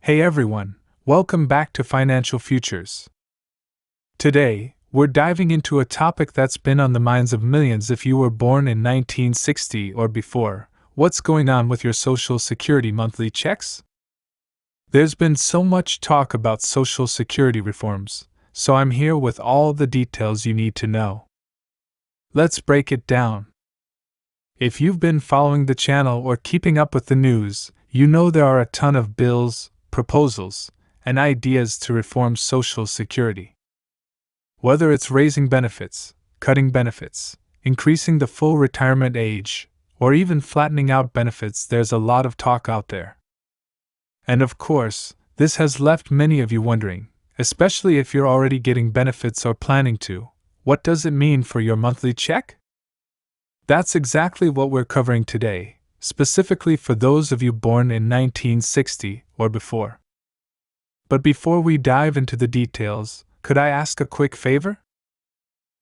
Hey everyone, welcome back to Financial Futures. Today, we're diving into a topic that's been on the minds of millions if you were born in 1960 or before. What's going on with your Social Security monthly checks? There's been so much talk about Social Security reforms, so I'm here with all the details you need to know. Let's break it down. If you've been following the channel or keeping up with the news, you know there are a ton of bills, proposals, and ideas to reform Social Security. Whether it's raising benefits, cutting benefits, increasing the full retirement age, or even flattening out benefits, there's a lot of talk out there. And of course, this has left many of you wondering, especially if you're already getting benefits or planning to, what does it mean for your monthly check? That's exactly what we're covering today, specifically for those of you born in 1960 or before. But before we dive into the details, could I ask a quick favor?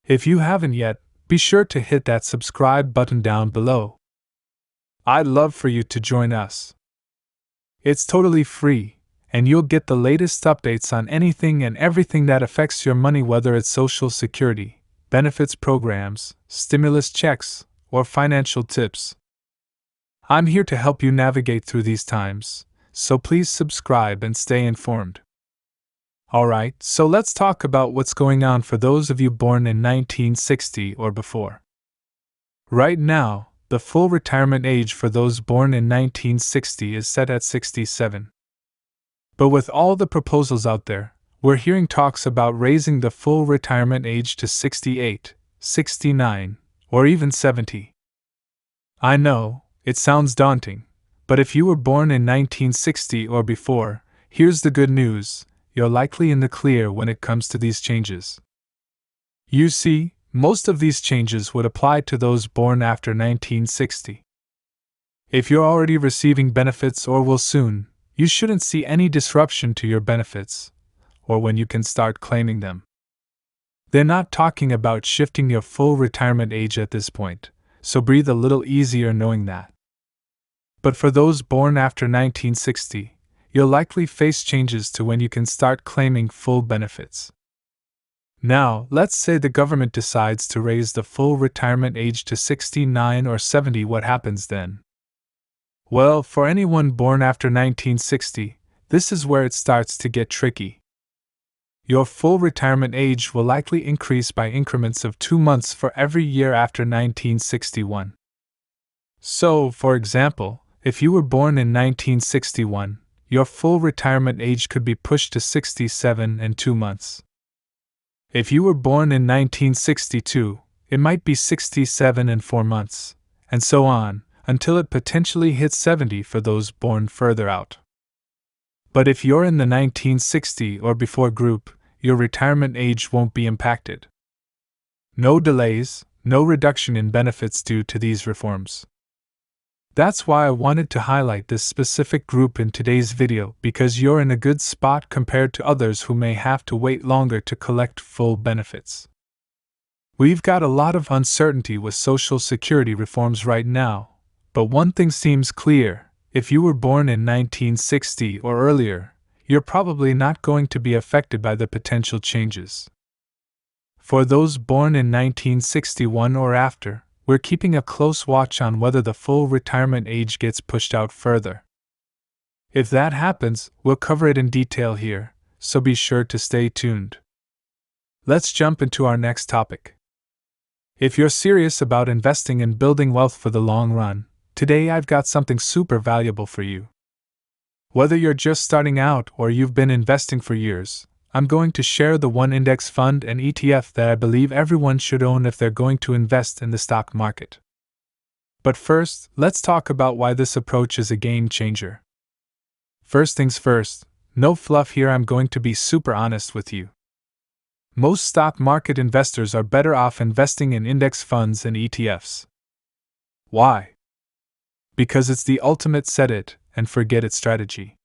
If you haven't yet, be sure to hit that subscribe button down below. I'd love for you to join us. It's totally free, and you'll get the latest updates on anything and everything that affects your money, whether it's Social Security, benefits programs, stimulus checks, or financial tips. I'm here to help you navigate through these times, so please subscribe and stay informed. Alright, so let's talk about what's going on for those of you born in 1960 or before. Right now, the full retirement age for those born in 1960 is set at 67. But with all the proposals out there, we're hearing talks about raising the full retirement age to 68, 69, or even 70. I know, it sounds daunting, but if you were born in 1960 or before, here's the good news: you're likely in the clear when it comes to these changes. You see, most of these changes would apply to those born after 1960. If you're already receiving benefits or will soon, you shouldn't see any disruption to your benefits, or when you can start claiming them. They're not talking about shifting your full retirement age at this point, so breathe a little easier knowing that. But for those born after 1960, you'll likely face changes to when you can start claiming full benefits. Now, let's say the government decides to raise the full retirement age to 69 or 70, what happens then? Well, for anyone born after 1960, this is where it starts to get tricky. Your full retirement age will likely increase by increments of 2 months for every year after 1961. So, for example, if you were born in 1961, your full retirement age could be pushed to 67 and 2 months. If you were born in 1962, it might be 67 and 4 months, and so on, until it potentially hits 70 for those born further out. But if you're in the 1960 or before group, your retirement age won't be impacted. No delays, no reduction in benefits due to these reforms. That's why I wanted to highlight this specific group in today's video, because you're in a good spot compared to others who may have to wait longer to collect full benefits. We've got a lot of uncertainty with Social Security reforms right now, but one thing seems clear: if you were born in 1960 or earlier, you're probably not going to be affected by the potential changes. For those born in 1961 or after, we're keeping a close watch on whether the full retirement age gets pushed out further. If that happens, we'll cover it in detail here, so be sure to stay tuned. Let's jump into our next topic. If you're serious about investing and building wealth for the long run, today I've got something super valuable for you. Whether you're just starting out or you've been investing for years, I'm going to share the one index fund and ETF that I believe everyone should own if they're going to invest in the stock market. But first, let's talk about why this approach is a game changer. First things first, no fluff here, I'm going to be super honest with you. Most stock market investors are better off investing in index funds and ETFs. Why? Because it's the ultimate set it and forget it strategy.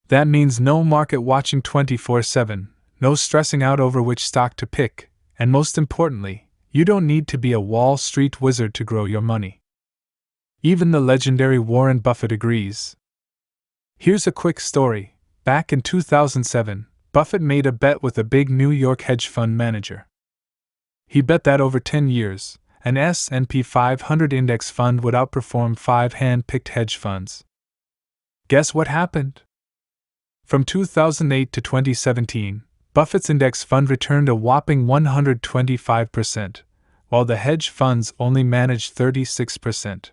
That means no market watching 24/7, no stressing out over which stock to pick, and most importantly, you don't need to be a Wall Street wizard to grow your money. Even the legendary Warren Buffett agrees. Here's a quick story. Back in 2007, Buffett made a bet with a big New York hedge fund manager. He bet that over 10 years, an S&P 500 index fund would outperform 5 hand-picked hedge funds. Guess what happened? From 2008 to 2017, Buffett's index fund returned a whopping 125%, while the hedge funds only managed 36%.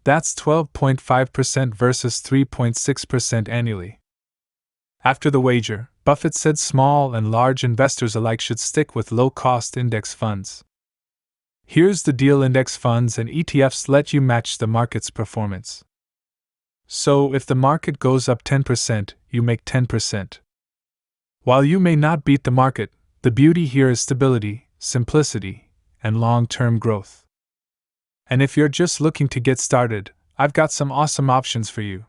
That's 12.5% versus 3.6% annually. After the wager, Buffett said small and large investors alike should stick with low-cost index funds. Here's the deal: index funds and ETFs let you match the market's performance. So, if the market goes up 10%, you make 10%. While you may not beat the market, the beauty here is stability, simplicity, and long-term growth. And if you're just looking to get started, I've got some awesome options for you.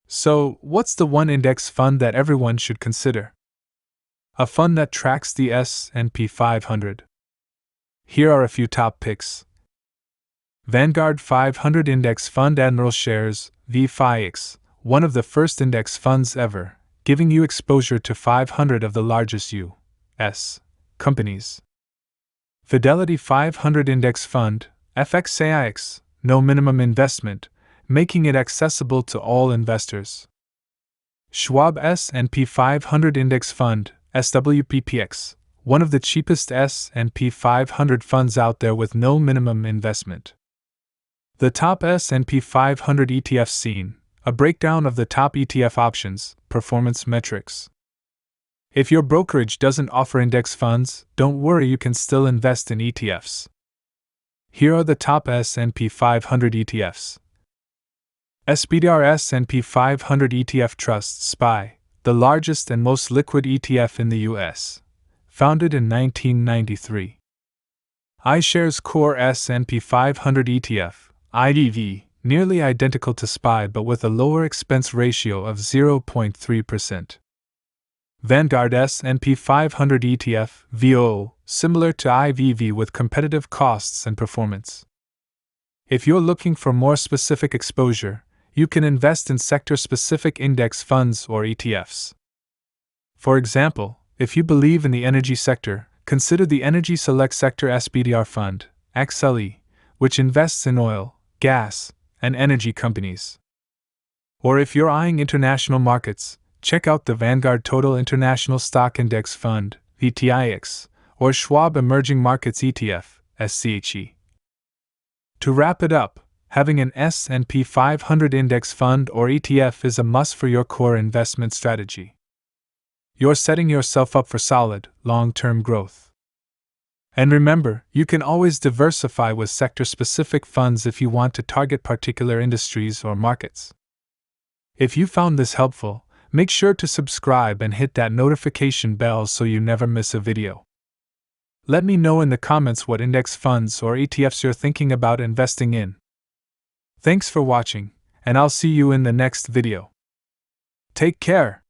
So, what's the one index fund that everyone should consider? A fund that tracks the S&P 500. Here are a few top picks. Vanguard 500 Index Fund Admiral Shares, VFIX, one of the first index funds ever, giving you exposure to 500 of the largest U.S. companies. Fidelity 500 Index Fund, FXAIX, no minimum investment, making it accessible to all investors. Schwab S&P 500 Index Fund, SWPPX, one of the cheapest S&P 500 funds out there with no minimum investment. The top S&P 500 ETFs seen, a breakdown of the top ETF options, performance metrics. If your brokerage doesn't offer index funds, don't worry, you can still invest in ETFs. Here are the top S&P 500 ETFs. SPDR S&P 500 ETF Trust SPY, the largest and most liquid ETF in the US. Founded in 1993. iShares Core S&P 500 ETF, IDV, nearly identical to SPY but with a lower expense ratio of 0.3%. Vanguard S&P 500 ETF, VOO, similar to IVV with competitive costs and performance. If you're looking for more specific exposure, you can invest in sector-specific index funds or ETFs. For example, if you believe in the energy sector, consider the Energy Select Sector SPDR Fund, XLE, which invests in oil, gas, and energy companies. Or if you're eyeing international markets, check out the Vanguard Total International Stock Index Fund, VTIX, or Schwab Emerging Markets ETF, SCHE. To wrap it up, having an S&P 500 index fund or ETF is a must for your core investment strategy. You're setting yourself up for solid, long-term growth. And remember, you can always diversify with sector-specific funds if you want to target particular industries or markets. If you found this helpful, make sure to subscribe and hit that notification bell so you never miss a video. Let me know in the comments what index funds or ETFs you're thinking about investing in. Thanks for watching, and I'll see you in the next video. Take care.